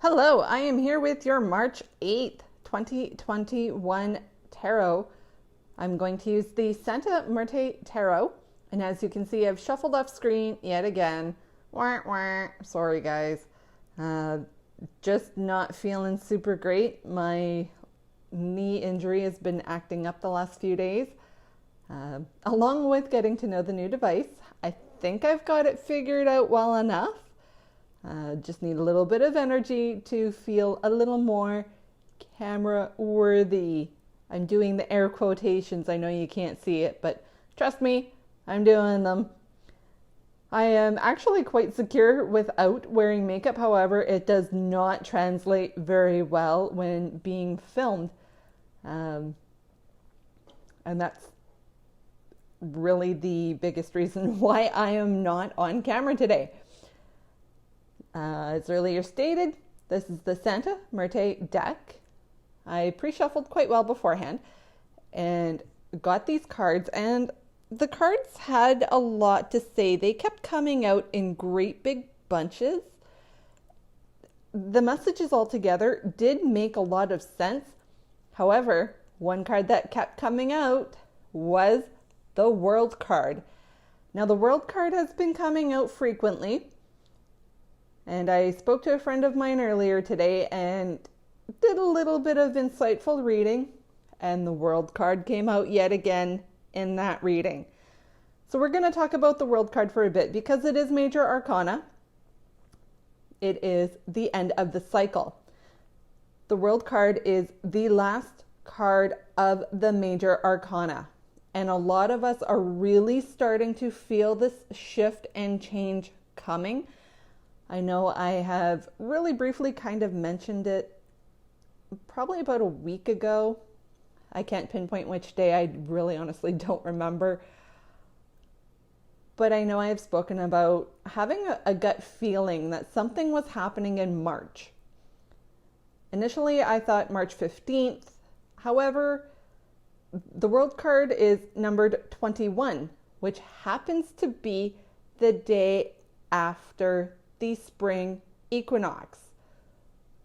Hello, I am here with your March 8th, 2021 tarot. I'm going to use the Santa Muerte Tarot, and as you can see, I've shuffled off screen yet again. Wah, wah. Sorry, guys. Just not feeling super great. My knee injury has been acting up the last few days. Along with getting to know the new device, I think I've got it figured out well enough. Just need a little bit of energy to feel a little more camera worthy. I'm doing the air quotations. I know you can't see it, but trust me, I'm doing them. I am actually quite secure without wearing makeup. However, it does not translate very well when being filmed. And that's really the biggest reason why I am not on camera today. As earlier stated, this is the Santa Muerte deck. I pre-shuffled quite well beforehand and got these cards, and the cards had a lot to say. They kept coming out in great big bunches. The messages altogether did make a lot of sense. However, one card that kept coming out was the World card. Now, the World card has been coming out frequently. And I spoke to a friend of mine earlier today and did a little bit of insightful reading, and the World card came out yet again in that reading. So we're going to talk about the World card for a bit because it is Major Arcana. It is the end of the cycle. The World card is the last card of the Major Arcana. And a lot of us are really starting to feel this shift and change coming. I know I have really briefly kind of mentioned it probably about a week ago. I can't pinpoint which day. I really honestly don't remember. But I know I have spoken about having a gut feeling that something was happening in March. Initially, I thought March 15th. However, the World card is numbered 21, which happens to be the day after the spring equinox.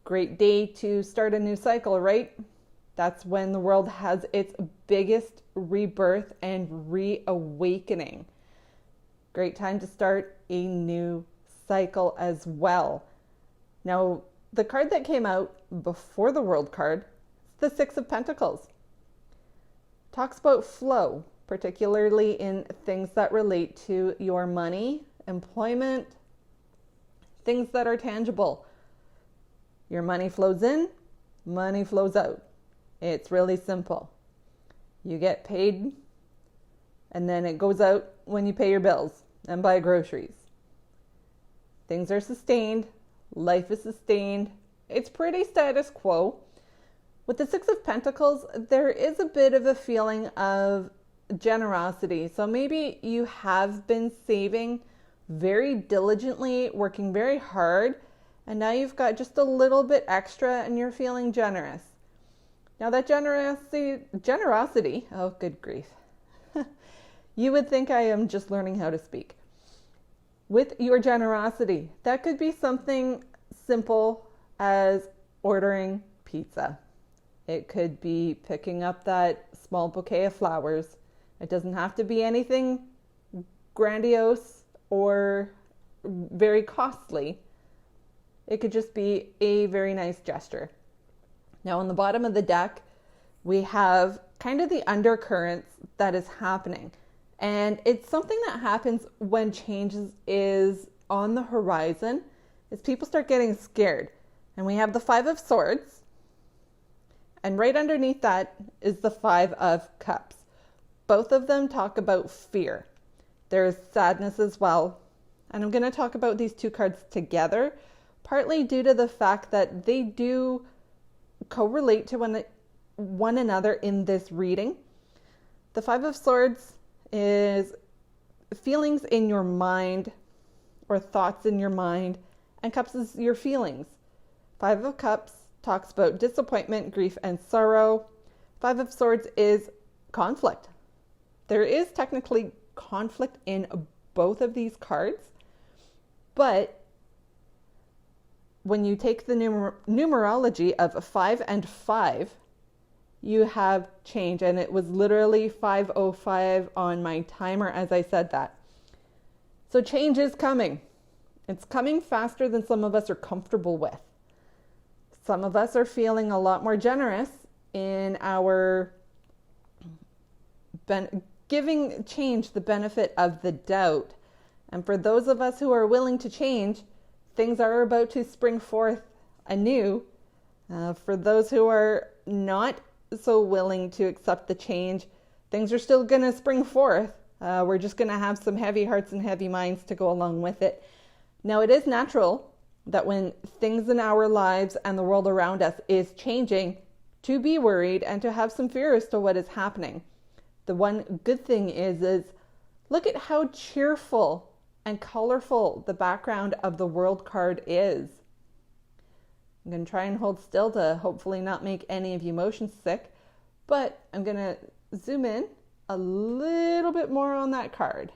Great day to start a new cycle, right? That's when the world has its biggest rebirth and reawakening. Great time to start a new cycle as well. Now, the card that came out before the World card is the Six of Pentacles. Talks about flow, particularly in things that relate to your money, employment, things that are tangible. Your money flows in, money flows out. It's really simple. You get paid, and then it goes out when you pay your bills and buy groceries. Things are sustained, life is sustained. It's pretty status quo. With the Six of Pentacles, there is a bit of a feeling of generosity. So maybe you have been saving very diligently, working very hard, and now you've got just a little bit extra and you're feeling generous. Now that generosity, oh good grief. You would think I am just learning how to speak. With your generosity, that could be something simple as ordering pizza. It could be picking up that small bouquet of flowers. It doesn't have to be anything grandiose or very costly. It could just be a very nice gesture. Now on the bottom of the deck, we have kind of the undercurrents that is happening. And it's something that happens when change is on the horizon, is people start getting scared. And we have the Five of Swords. And right underneath that is the Five of Cups. Both of them talk about fear. There's sadness as well. And I'm going to talk about these two cards together, partly due to the fact that they do correlate to one another in this reading. The Five of Swords is feelings in your mind or thoughts in your mind, and Cups is your feelings. Five of Cups talks about disappointment, grief, and sorrow. Five of Swords is conflict. There is technically conflict in both of these cards, but when you take the numerology of 5 and 5, you have change. And it was literally 5:05 on my timer as I said that. So change is coming. It's coming faster than some of us are comfortable with. Some of us are feeling a lot more generous in our giving change the benefit of the doubt. And for those of us who are willing to change, things are about to spring forth anew. For those who are not so willing to accept the change, things are still going to spring forth. We're just going to have some heavy hearts and heavy minds to go along with it. Now, it is natural that when things in our lives and the world around us is changing, to be worried and to have some fear as to what is happening. The one good thing is look at how cheerful and colorful the background of the World card is. I'm going to try and hold still to hopefully not make any of you motion sick, but I'm going to zoom in a little bit more on that card.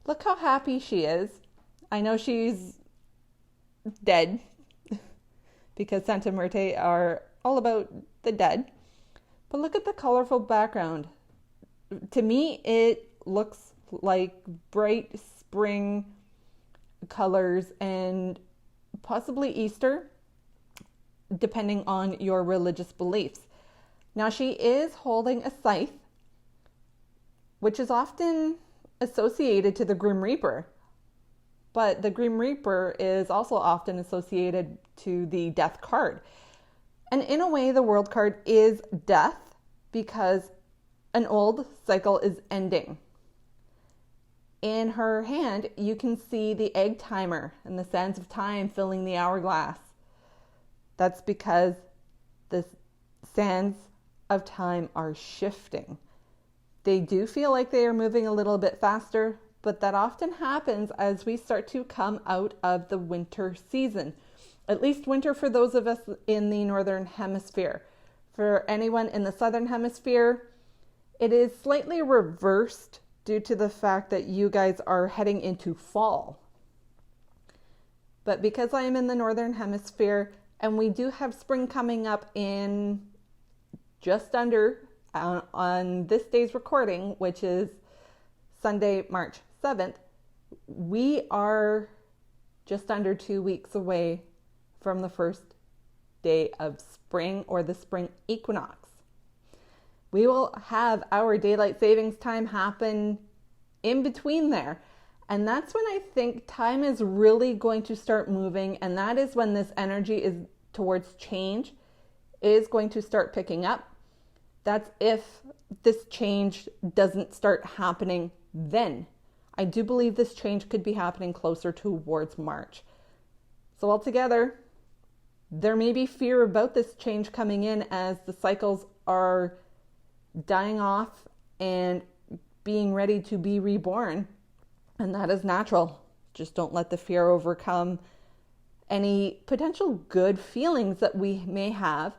Look how happy she is. I know she's dead because Santa Muerte are all about the dead. But look at the colorful background. To me, it looks like bright spring colors and possibly Easter, depending on your religious beliefs. Now, she is holding a scythe, which is often associated to the Grim Reaper. But the Grim Reaper is also often associated to the Death card. And in a way, the World card is death because an old cycle is ending. In her hand, you can see the egg timer and the sands of time filling the hourglass. That's because the sands of time are shifting. They do feel like they are moving a little bit faster, but that often happens as we start to come out of the winter season. At least winter for those of us in the Northern Hemisphere. For anyone in the Southern Hemisphere, it is slightly reversed due to the fact that you guys are heading into fall. But because I am in the Northern Hemisphere and we do have spring coming up in just under, on this day's recording, which is Sunday, March 7th, we are just under 2 weeks away from the first day of spring or the spring equinox. We will have our daylight savings time happen in between there. And that's when I think time is really going to start moving. And that is when this energy is towards change is going to start picking up. That's if this change doesn't start happening then. I do believe this change could be happening closer towards March. So altogether, there may be fear about this change coming in as the cycles are dying off and being ready to be reborn. And that is natural. Just don't let the fear overcome any potential good feelings that we may have,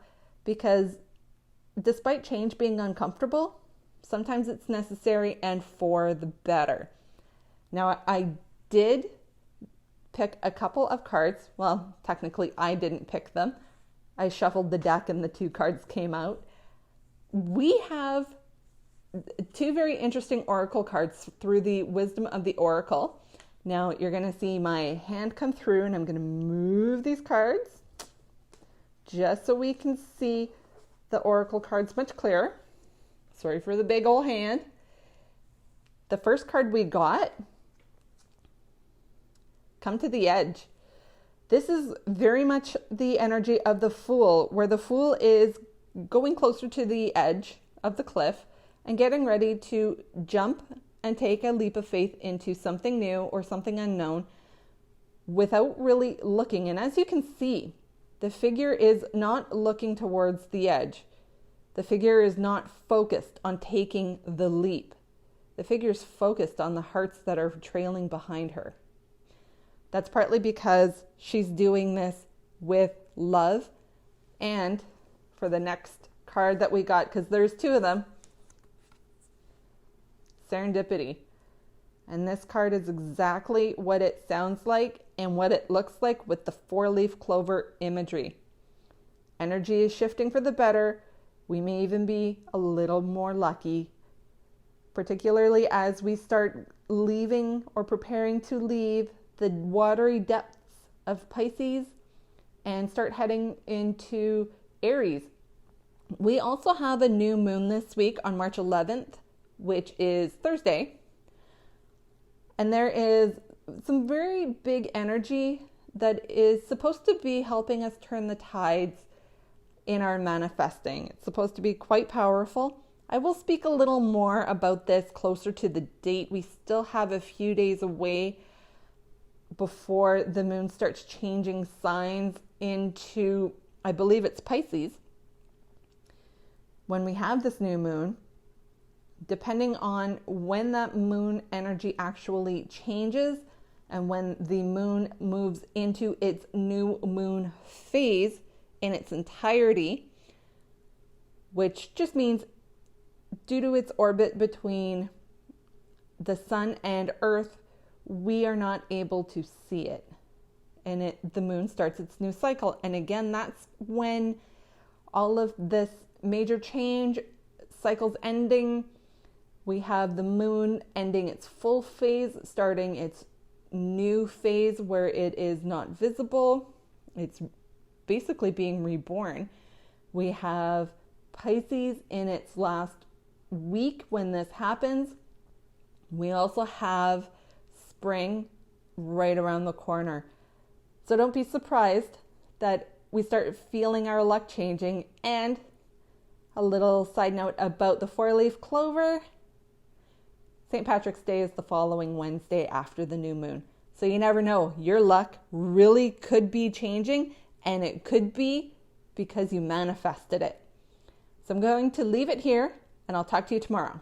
because despite change being uncomfortable, sometimes it's necessary and for the better. Now, I did pick a couple of cards. Well, technically I didn't pick them. I shuffled the deck and the two cards came out. We have two very interesting oracle cards through the Wisdom of the Oracle. Now you're going to see my hand come through and I'm going to move these cards just so we can see the oracle cards much clearer. Sorry for the big old hand. The first card we got, Come to the Edge. This is very much the energy of the Fool, where the Fool is going closer to the edge of the cliff and getting ready to jump and take a leap of faith into something new or something unknown without really looking. And as you can see, the figure is not looking towards the edge. The figure is not focused on taking the leap. The figure is focused on the hearts that are trailing behind her. That's partly because she's doing this with love. And for the next card that we got, because there's two of them, Serendipity. And this card is exactly what it sounds like. and what it looks like with the 4-leaf clover imagery. Energy is shifting for the better. We may even be a little more lucky, particularly as we start leaving or preparing to leave the watery depths of Pisces and start heading into Aries. We also have a new moon this week on March 11th, which is Thursday. And there is some very big energy that is supposed to be helping us turn the tides in our manifesting. It's supposed to be quite powerful. I will speak a little more about this closer to the date. We still have a few days away before the moon starts changing signs into, I believe it's Pisces. When we have this new moon, depending on when that moon energy actually changes and when the moon moves into its new moon phase in its entirety, which just means due to its orbit between the sun and earth, we are not able to see it. And the moon starts its new cycle. And again, that's when all of this major change, cycles ending, we have the moon ending its full phase, starting its new phase where it is not visible. It's basically being reborn. We have Pisces in its last week when this happens. We also have spring right around the corner. So don't be surprised that we start feeling our luck changing. And a little side note about the 4-leaf clover, St. Patrick's Day is the following Wednesday after the new moon. So you never know, your luck really could be changing, and it could be because you manifested it. So I'm going to leave it here, and I'll talk to you tomorrow.